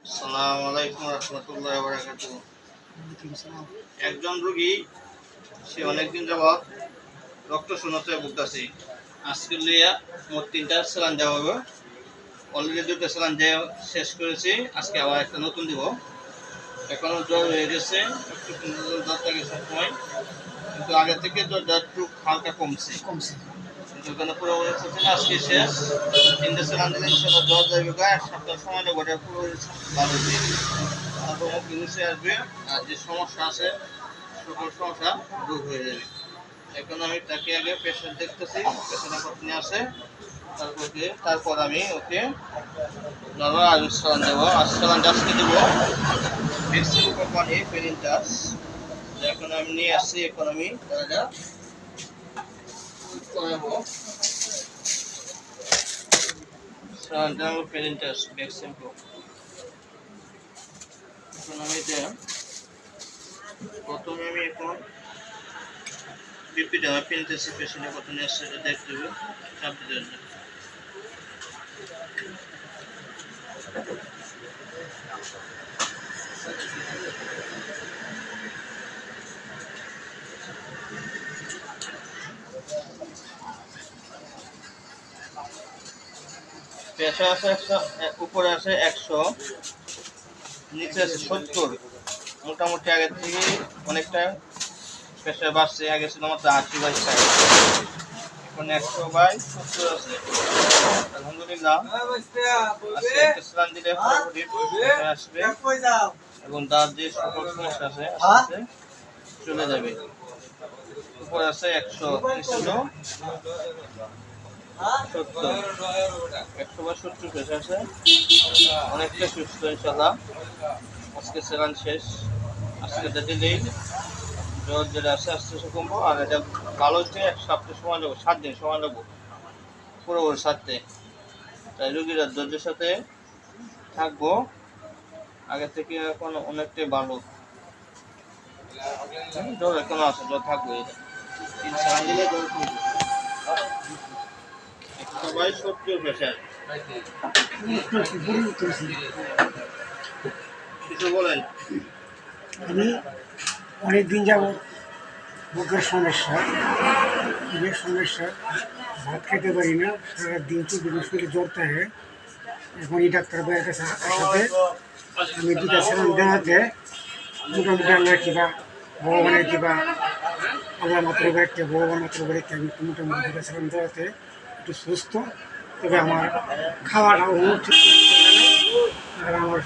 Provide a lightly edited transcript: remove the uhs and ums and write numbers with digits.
আসসালামু আলাইকুম রাহমাতুল্লাহি ওয়া বারাকাতুহু। একজন রোগী সে অনেকদিন যাবৎ রক্ত শূন্যতায় ভুগতেছে। আজকে লিয়া মোট 3টা স্যালাইন দেওয়া হবে। অলরেডি 2টা স্যালাইন দেওয়া শেষ করেছি, আজকে আবার একটা নতুন দিব। এখনো জ্বর হয়ে গেছে, একটু জ্বর থাকে সবসময়, কিন্তু আগে থেকে জ্বরটা একটু হালকা কমছে। কিন্তু ওখানে পুরো হচ্ছে না, আজকে শেষ। 3টা স্যালাইন দিলে ইনশাআল্লাহ জ্বর যাবে, 1 সপ্তাহ সময় নেব, ওটা পুরো ভালো হয়ে যাবে। তারপর মুখ নিচে আসবে, আর যে সমস্যা আছে সকল সমস্যা দূর হয়ে যাবে। এখন আমি তাকে আগে পেশেন্ট দেখতেছি, পেশেন্টের কত নিয়ে আসে, তারপর আমি ওকে নরমাল আইসোলেশন দেবো। আইসোলেশন আজকে দেবো ভ্যাকসিন কোম্পানি পেনিনটাস। এখন আমি নিয়ে আসছি, এখন আমি করাবো পেনিনটাস ভ্যাকসিন। এখন আমি প্রথমে আমি এখন বিপিটা পেনিনটাসের পেশেন্টের কত নিয়ে আসছে এটা দেখতে হবে, চাপ দিতে হবে। প্রেশার আছে 100, উপরে আছে 100, নিচে আছে 70। মোটামুটি আগের থেকে অনেকটা প্রেশার বাড়ছে। আগে ছিল মাত্র 80/60, এখন 100/70 আছে। আলহামদুলিল্লাহ, আজকে একটা স্যালাইন দিলে পুরোপুরি আসবে এবং তার যে সকল সমস্যা আছে আস্তে চলে যাবে। উপরে আছে 100, নিচে হলো 70, 100/70 প্রেশার আছে। অনেকটা সুস্থ ইনশাআল্লাহ। আজকে স্যালাইন শেষ, আজকে দিলেই জ্বর যেটা আছে আস্তে আস্তে কমবো। আর এটা ভালো হচ্ছে 1 সপ্তাহ সময় লাগবো, 7 দিন সময় লাগবো পুরোপুরি সারতে। তাই রোগীরা ধৈর্যের সাথে থাকবো, আগে থেকে এখন অনেকটাই ভালো। জ্বর এখনো আছে, জ্বর থাকবো। 3 স্যালাইন দিলে জ্বর কমবে। 100/70 প্রেশার। কিছু বলেন। আমি অনেকদিন যাবৎ বুকের সমস্যা, ভাত খেতে পারি না, সারাদিন 24 ঘন্টা জ্বর থাকে। এখন এই ডাক্তার ভাইয়ের কাছে সাথে আমি 2টা স্যালাইন দেওয়াতে মোটামুটি আল্লাহ কিবা ভগবানের কিবা আল্লাহ মাত্র বাড়িতে, ভগবান মাত্র বাড়িতে আমি মোটামুটি 2টা স্যালাইন দেওয়াতে একটু সুস্থ। তবে আমার খাওয়াটাও ঠিক আর আমার